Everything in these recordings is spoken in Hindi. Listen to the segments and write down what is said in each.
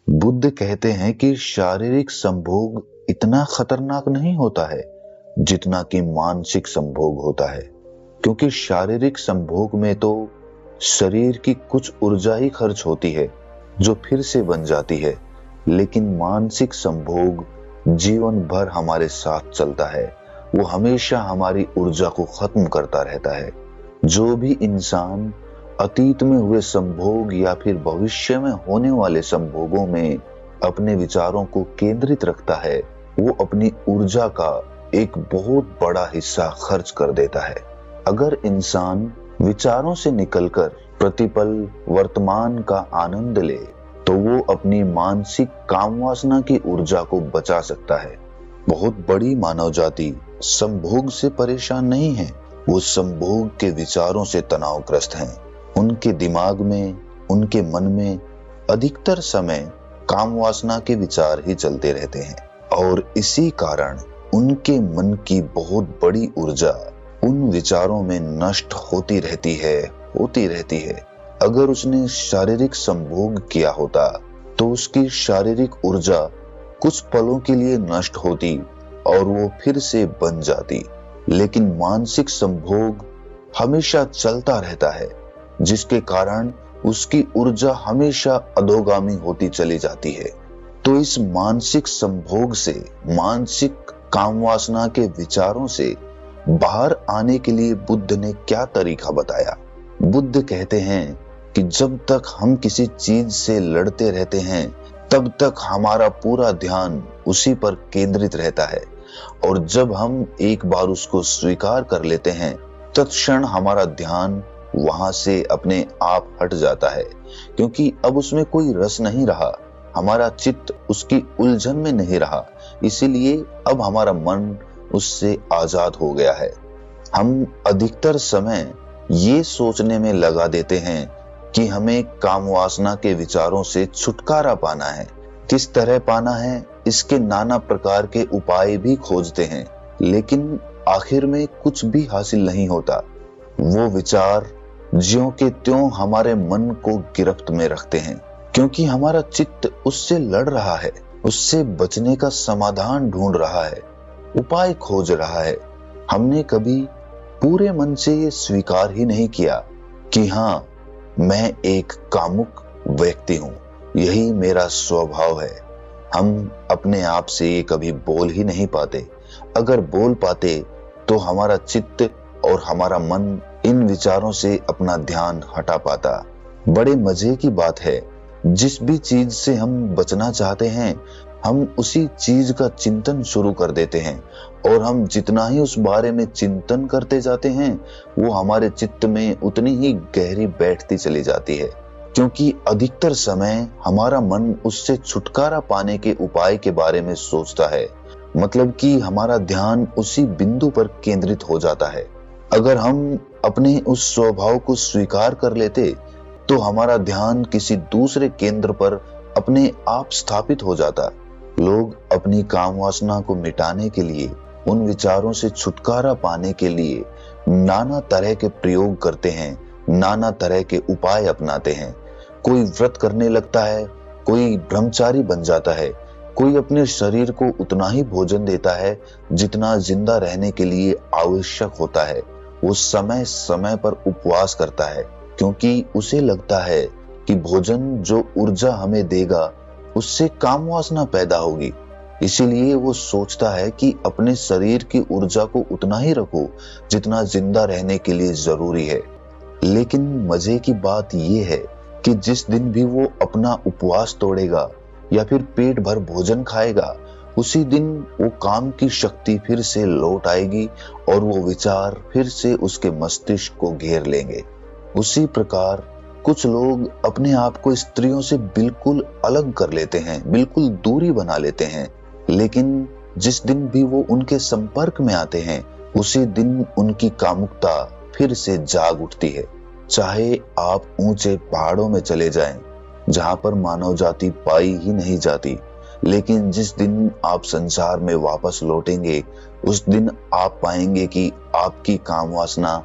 बुद्ध कहते हैं कि शारीरिक संभोग इतना खतरनाक नहीं होता है जितना कि मानसिक संभोग होता है, क्योंकि शारीरिक संभोग में तो शरीर की कुछ ऊर्जा ही खर्च होती है जो फिर से बन जाती है, लेकिन मानसिक संभोग जीवन भर हमारे साथ चलता है। वो हमेशा हमारी ऊर्जा को खत्म करता रहता है। जो भी इंसान अतीत में हुए संभोग या फिर भविष्य में होने वाले संभोगों में अपने विचारों को केंद्रित रखता है, वो अपनी ऊर्जा का एक बहुत बड़ा हिस्सा खर्च कर देता है। अगर इंसान विचारों से निकलकर प्रतिपल वर्तमान का आनंद ले तो वो अपनी मानसिक काम वासना की ऊर्जा को बचा सकता है। बहुत बड़ी मानव जाति संभोग से परेशान नहीं है, वो संभोग के विचारों से तनावग्रस्त हैं। उनके दिमाग में, उनके मन में अधिकतर समय काम वासना के विचार ही चलते रहते हैं और इसी कारण उनके मन की बहुत बड़ी ऊर्जा उन विचारों में नष्ट होती रहती है। अगर उसने शारीरिक संभोग किया होता तो उसकी शारीरिक ऊर्जा कुछ पलों के लिए नष्ट होती और वो फिर से बन जाती, लेकिन मानसिक संभोग हमेशा चलता रहता है, जिसके कारण उसकी ऊर्जा हमेशा अधोगामी होती चली जाती है। तो इस मानसिक संभोग से, मानसिक काम वासना के विचारों से बाहर आने के लिए बुद्ध ने क्या तरीका बताया? बुद्ध कहते हैं कि जब तक हम किसी चीज से लड़ते रहते हैं तब तक हमारा पूरा ध्यान उसी पर केंद्रित रहता है, और जब हम एक बार उसको स्वीकार कर लेते हैं तत्क्षण हमारा ध्यान वहां से अपने आप हट जाता है, क्योंकि अब उसमें कोई रस नहीं रहा, हमारा चित्त उसकी उलझन में नहीं रहा, इसीलिए अब हमारा मन उससे आजाद हो गया है। हम अधिकतर समय ये सोचने में लगा देते हैं कि हमें काम वासना के विचारों से छुटकारा पाना है। किस तरह पाना है, इसके नाना प्रकार के उपाय भी खोजते हैं, लेकिन आखिर में कुछ भी हासिल नहीं होता। वो विचार ज्यों के त्यों हमारे मन को गिरफ्त में रखते हैं, क्योंकि हमारा चित्त उससे लड़ रहा है, उससे बचने का समाधान ढूंढ रहा है, उपाय खोज रहा है। हमने कभी पूरे मन से ये स्वीकार ही नहीं किया कि हाँ, मैं एक कामुक व्यक्ति हूँ, यही मेरा स्वभाव है। हम अपने आप से ये कभी बोल ही नहीं पाते। अगर बोल पाते तो हमारा चित्त और हमारा मन इन विचारों से अपना ध्यान हटा पाता। बड़े मजे की बात है, जिस भी चीज से हम बचना चाहते हैं हम उसी चीज का चिंतन शुरू कर देते हैं, और हम जितना ही उस बारे में चिंतन करते जाते हैं वो हमारे चित्त में उतनी ही गहरी बैठती चली जाती है, क्योंकि अधिकतर समय हमारा मन उससे छुटकारा पाने के उपाय के बारे में सोचता है। मतलब कि हमारा ध्यान उसी बिंदु पर केंद्रित हो जाता है। अगर हम अपने उस स्वभाव को स्वीकार कर लेते तो हमारा ध्यान किसी दूसरे केंद्र पर अपने आप स्थापित हो जाता। लोग अपनी काम वासना को मिटाने के लिए, उन विचारों से छुटकारा पाने के लिए नाना तरह के प्रयोग करते हैं, नाना तरह के उपाय अपनाते हैं। कोई व्रत करने लगता है, कोई ब्रह्मचारी बन जाता है, कोई अपने शरीर को उतना ही भोजन देता है जितना जिंदा रहने के लिए आवश्यक होता है। वो समय समय पर उपवास करता है, क्योंकि उसे लगता है कि भोजन जो ऊर्जा हमें देगा उससे काम वासना पैदा होगी। इसीलिए वो सोचता है कि अपने शरीर की ऊर्जा को उतना ही रखो जितना जिंदा रहने के लिए जरूरी है। लेकिन मजे की बात ये है कि जिस दिन भी वो अपना उपवास तोड़ेगा या फिर पेट भर भोजन खाएगा, उसी दिन वो काम की शक्ति फिर से लौट आएगी और वो विचार फिर से उसके मस्तिष्क को घेर लेंगे। उसी प्रकार कुछ लोग अपने आप को स्त्रियों से बिल्कुल अलग कर लेते हैं, बिल्कुल दूरी बना लेते हैं, लेकिन जिस दिन भी वो उनके संपर्क में आते हैं उसी दिन उनकी कामुकता फिर से जाग उठती है। चाहे आप ऊंचे पहाड़ों में चले जाएं, जहां पर मानव जाति पाई ही नहीं जाती, लेकिन जिस दिन आप संसार में वापस लौटेंगे उस दिन आप पाएंगे कि आपकी काम वासना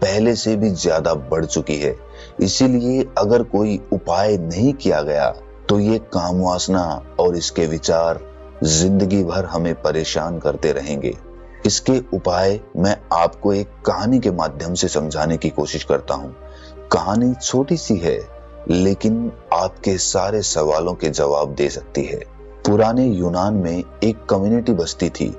पहले से भी ज्यादा बढ़ चुकी है। इसीलिए अगर कोई उपाय नहीं किया गया तो ये काम वासना और इसके विचार जिंदगी भर हमें परेशान करते रहेंगे। इसके उपाय मैं आपको एक कहानी के माध्यम से समझाने की कोशिश करता हूँ। कहानी छोटी सी है, लेकिन आपके सारे सवालों के जवाब दे सकती है। पुराने यूनान में एक कम्युनिटी बसती थी।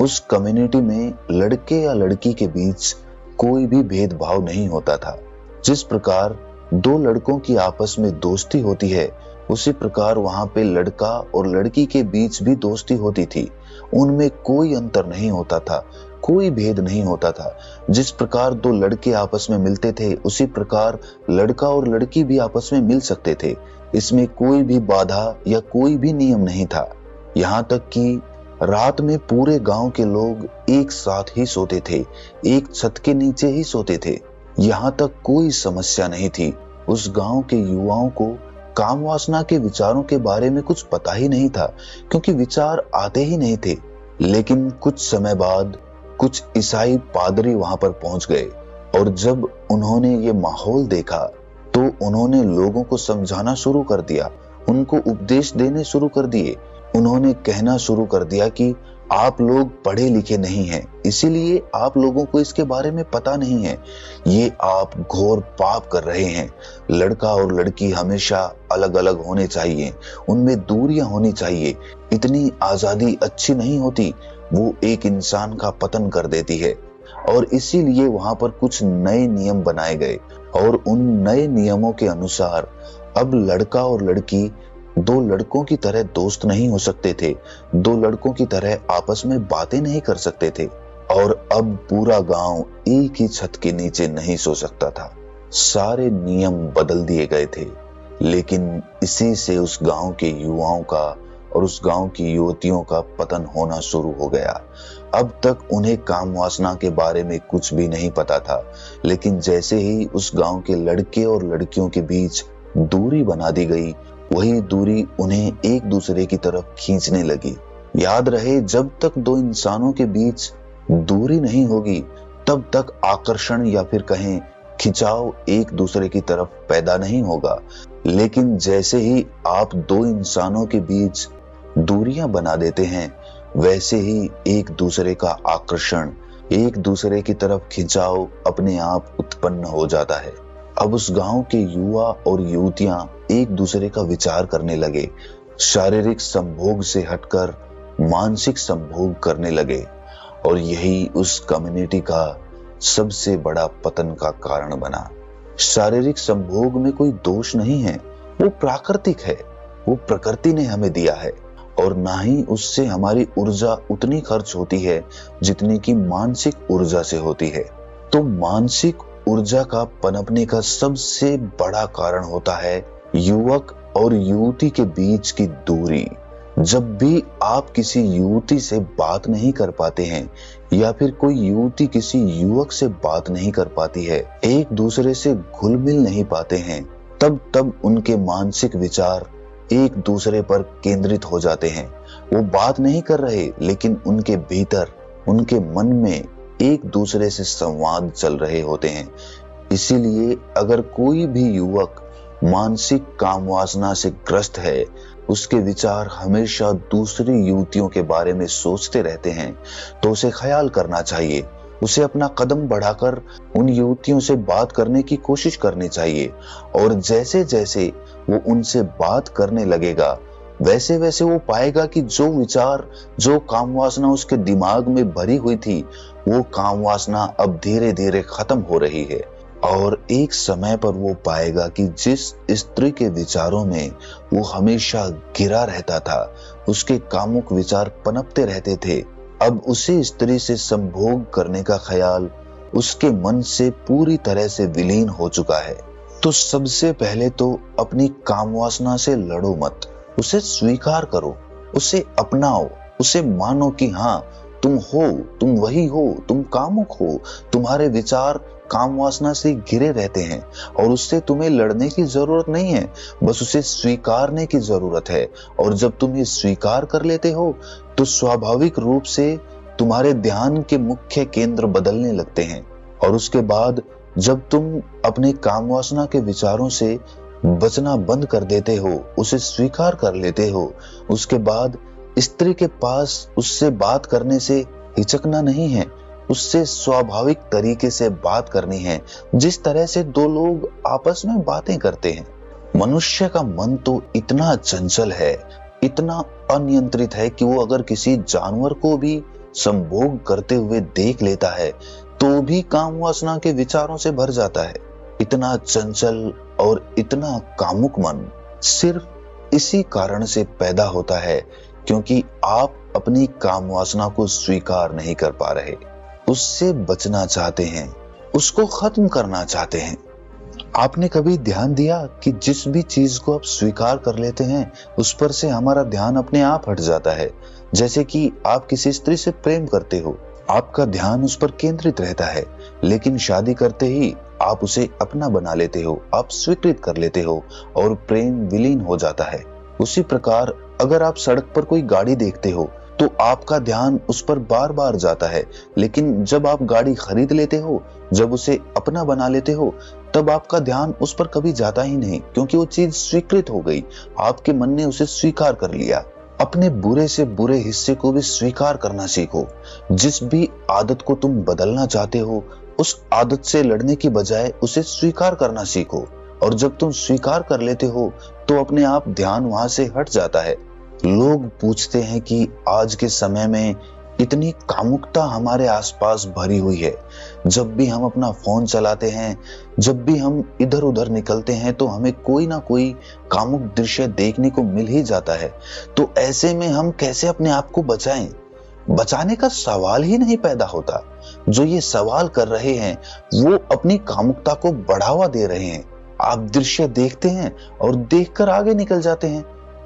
उस कम्युनिटी में लड़के या लड़की के बीच कोई भी भेदभाव नहीं होता था। जिस प्रकार दो लड़कों की आपस में दोस्ती होती है, उसी प्रकार वहां पे लड़का और लड़की के बीच भी दोस्ती होती थी। उनमें कोई अंतर नहीं होता था, कोई भेद नहीं होता था। जिस प्रकार दो लड़के आपस में मिलते थे, उसी प्रकार लड़का और लड़की भी आपस में मिल सकते थे। इसमें कोई भी बाधा या कोई भी नियम नहीं था। यहाँ तक कि रात में पूरे गांव के लोग एक साथ ही सोते थे, एक छत के नीचे ही सोते थे। यहाँ तक कोई समस्या नहीं थी। उस गांव के युवाओं को काम वासना के विचारों के बारे में कुछ पता ही नहीं था, क्योंकि विचार आते ही नहीं थे। लेकिन कुछ समय बाद कुछ ईसाई पादरी वहां पर पहुंच गए, और जब उन्होंने ये माहौल देखा तो उन्होंने लोगों को समझाना शुरू कर दिया, उनको उपदेश देने शुरू कर दिए। उन्होंने कहना शुरू कर दिया कि आप लोग पढ़े लिखे नहीं हैं, इसीलिए आप लोगों को इसके बारे में पता नहीं है। ये आप घोर पाप कर रहे हैं। लड़का और लड़की हमेशा अलग अलग होने चाहिए, उनमें दूरियां होनी चाहिए। इतनी आजादी अच्छी नहीं होती, वो एक इंसान का पतन कर देती है। और इसीलिए वहां पर कुछ नए नियम बनाए गए, और उन नए नियमों के अनुसार अब लड़का और लड़की दो लड़कों की तरह दोस्त नहीं हो सकते थे, दो लड़कों की तरह आपस में बातें नहीं कर सकते थे, और अब पूरा गांव एक ही छत के नीचे नहीं सो सकता था। सारे नियम बदल दिए गए थे। लेकिन इसी से उस गांव के युवाओं का और उस गांव की युवतियों का पतन होना शुरू हो गया। अब तक उन्हें काम वासना के बारे में कुछ भी नहीं पता था, लेकिन जैसे ही उस गांव के लड़के और लड़कियों के बीच दूरी बना दी गई, वही दूरी उन्हें एक दूसरे की तरफ खींचने लगी। याद रहे, जब तक दो इंसानों के बीच दूरी नहीं होगी, तब तक आकर्षण या फिर कहें खिंचाव एक दूसरे की तरफ पैदा नहीं होगा। लेकिन जैसे ही आप दो इंसानों के बीच दूरियां बना देते हैं, वैसे ही एक दूसरे का आकर्षण, एक दूसरे की तरफ खिंचाव अपने आप उत्पन्न हो जाता है। अब उस गांव के युवा और युवतियां एक दूसरे का विचार करने लगे, शारीरिक संभोग से हटकर मानसिक संभोग करने लगे, और यही उस कम्युनिटी का सबसे बड़ा पतन का कारण बना। शारीरिक संभोग में कोई दोष नहीं है, वो प्राकृतिक है, वो प्रकृति ने हमें दिया है, और ना ही उससे हमारी ऊर्जा उतनी खर्च होती है जितनी कि मानसिक ऊर्जा से होती है। तो मानसिक ऊर्जा का पनपने का सबसे बड़ा कारण होता है युवक और युवती के बीच की दूरी। जब भी आप किसी युवती से बात नहीं कर पाते हैं, या फिर कोई युवती किसी युवक से बात नहीं कर पाती है, एक दूसरे से घुल मिल नहीं पाते हैं, तब उनके मानसिक विचार एक दूसरे पर केंद्रित हो जाते हैं। वो बात नहीं कर रहे, लेकिन उनके भीतर, उनके मन में एक दूसरे से संवाद चल रहे होते हैं। इसीलिए अगर कोई भी युवक मानसिक काम वासना से ग्रस्त है, उसके विचार हमेशा दूसरी युवतियों के बारे में सोचते रहते हैं, तो उसे ख्याल करना चाहिए। उसे अपना कदम बढ़ाकर उन युवतियों से बात करने की कोशिश करनी चाहिए, और जैसे जैसे वो उनसे बात करने लगेगा, वैसे वैसे वो पाएगा कि जो विचार, जो काम वासना उसके दिमाग में भरी हुई थी, वो काम वासना अब धीरे धीरे खत्म हो रही है। और एक समय पर वो पाएगा कि जिस स्त्री के विचारों में वो हमेशा घिरा रहता था, उसके कामुक विचार पनपते रहते थे, अब उसी स्त्री से संभोग करने का ख्याल उसके मन से पूरी तरह से विलीन हो चुका है। तो सबसे पहले तो अपनी काम वासना से लड़ो मत, उसे स्वीकार करो, उसे अपनाओ, उसे मानो कि हाँ तुम हो, तुम वही हो, तुम कामुक हो, तुम्हारे विचार काम वासना से घिरे रहते हैं, और उससे तुम्हें लड़ने की जरूरत नहीं है, बस उसे स्वीकारने की जरूरत है। और जब तुम ये स्वीकार कर लेते हो, तो स्वाभाविक रूप से तुम्हारे ध्यान के मुख्य केंद्र बदलने लगते हैं, और उसके बाद जब तुम अपने काम वासना के विचारों से बचना बंद कर देते हो, उसे स्वीकार कर लेते हो, उसके बाद स्त्री के पास उससे बात करने से हिचकना नहीं है, उससे स्वाभाविक तरीके से बात करनी है, जिस तरह से दो लोग आपस में बातें करते हैं। मनुष्य का मन तो इतना चंचल है, इतना अनियंत्रित है कि वो अगर किसी जानवर को भी संभोग करते हुए देख लेता है तो भी काम वासना के विचारों से भर जाता है। इतना चंचल और इतना कामुक मन सिर्फ इसी कारण से पैदा होता है क्योंकि आप अपनी काम वासना को स्वीकार नहीं कर पा रहे, उससे बचना चाहते हैं, उसको खत्म करना चाहते हैं। आपने कभी ध्यान दिया कि जिस भी चीज को आप स्वीकार कर लेते हैं उस पर से हमारा ध्यान अपने आप हट जाता है। जैसे कि आप किसी स्त्री से प्रेम करते हो, आपका ध्यान उस पर केंद्रित रहता है, लेकिन शादी करते ही आप उसे अपना बना लेते हो, आप स्वीकृत कर लेते हो और प्रेम विलीन हो जाता है। उसी प्रकार अगर आप सड़क पर कोई गाड़ी देखते हो तो आपका ध्यान उस पर बार बार जाता है, लेकिन जब आप गाड़ी खरीद लेते हो, जब उसे अपना बना लेते हो, तब आपका ध्यान उस पर कभी जाता ही नहीं, क्योंकि वो चीज स्वीकृत हो गई, आपके मन ने उसे स्वीकार कर लिया। अपने बुरे से बुरे हिस्से को भी स्वीकार करना सीखो। जिस भी आदत को तुम बदलना चाहते हो, उस आदत से लड़ने की बजाय उसे स्वीकार करना सीखो, और जब तुम स्वीकार कर लेते हो तो अपने आप ध्यान वहां से हट जाता है। लोग पूछते हैं कि आज के समय में इतनी कामुकता हमारे आसपास भरी हुई है, जब भी हम अपना फोन चलाते हैं, जब भी हम इधर उधर निकलते हैं तो हमें कोई ना कोई कामुक दृश्य देखने को मिल ही जाता है। तो ऐसे में हम कैसे अपने आप को बचाएं? बचाने का सवाल ही नहीं पैदा होता। जो ये सवाल कर रहे हैं वो अपनी कामुकता को बढ़ावा दे रहे हैं। आप दृश्य देखते हैं और देखकर आगे निकल जाते हैं।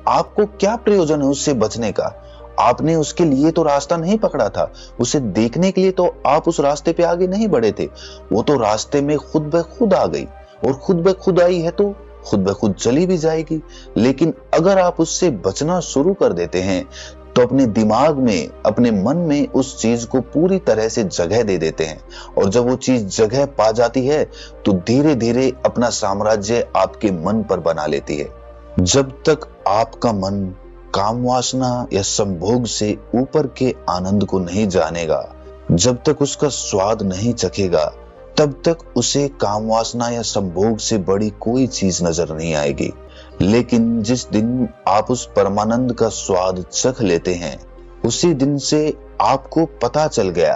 आपको क्या प्रयोजन है उससे बचने का? आपने उसके लिए तो रास्ता नहीं पकड़ा था, उसे देखने के लिए तो आप उस रास्ते पे आगे नहीं बढ़े थे। वो तो रास्ते में खुद ब खुद आ गई, और खुद ब खुद आई है तो खुद ब खुद चली भी जाएगी। लेकिन अगर आप उससे बचना शुरू कर देते हैं तो अपने दिमाग में, अपने मन में उस चीज को पूरी तरह से जगह दे देते हैं, और जब वो चीज जगह पा जाती है तो धीरे धीरे अपना साम्राज्य आपके मन पर बना लेती है। जब तक आपका मन काम वासना या संभोग से ऊपर के आनंद को नहीं जानेगा, जब तक उसका स्वाद नहीं चखेगा, तब तक उसे काम वासना या संभोग से बड़ी कोई चीज नजर नहीं आएगी। लेकिन जिस दिन आप उस परमानंद का स्वाद चख लेते हैं, उसी दिन से आपको पता चल गया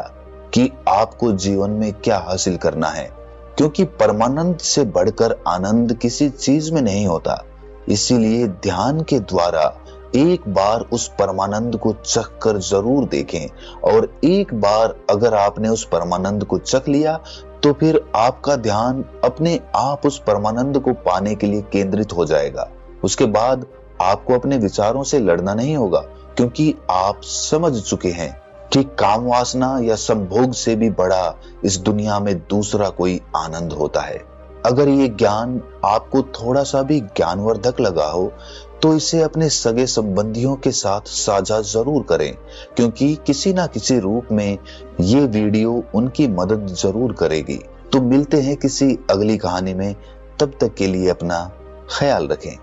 कि आपको जीवन में क्या हासिल करना है, क्योंकि परमानंद से बढ़कर आनंद किसी चीज में नहीं होता। इसीलिए ध्यान के द्वारा एक बार उस परमानंद को चख कर जरूर देखें, और एक बार अगर आपने उस परमानंद को चख लिया तो फिर आपका ध्यान अपने आप उस परमानंद को पाने के लिए केंद्रित हो जाएगा। उसके बाद आपको अपने विचारों से लड़ना नहीं होगा, क्योंकि आप समझ चुके हैं कि काम वासना या संभोग से भी बड़ा इस दुनिया में दूसरा कोई आनंद होता है। अगर ये ज्ञान आपको थोड़ा सा भी ज्ञानवर्धक लगा हो तो इसे अपने सगे संबंधियों के साथ साझा जरूर करें, क्योंकि किसी ना किसी रूप में ये वीडियो उनकी मदद जरूर करेगी। तो मिलते हैं किसी अगली कहानी में, तब तक के लिए अपना ख्याल रखें।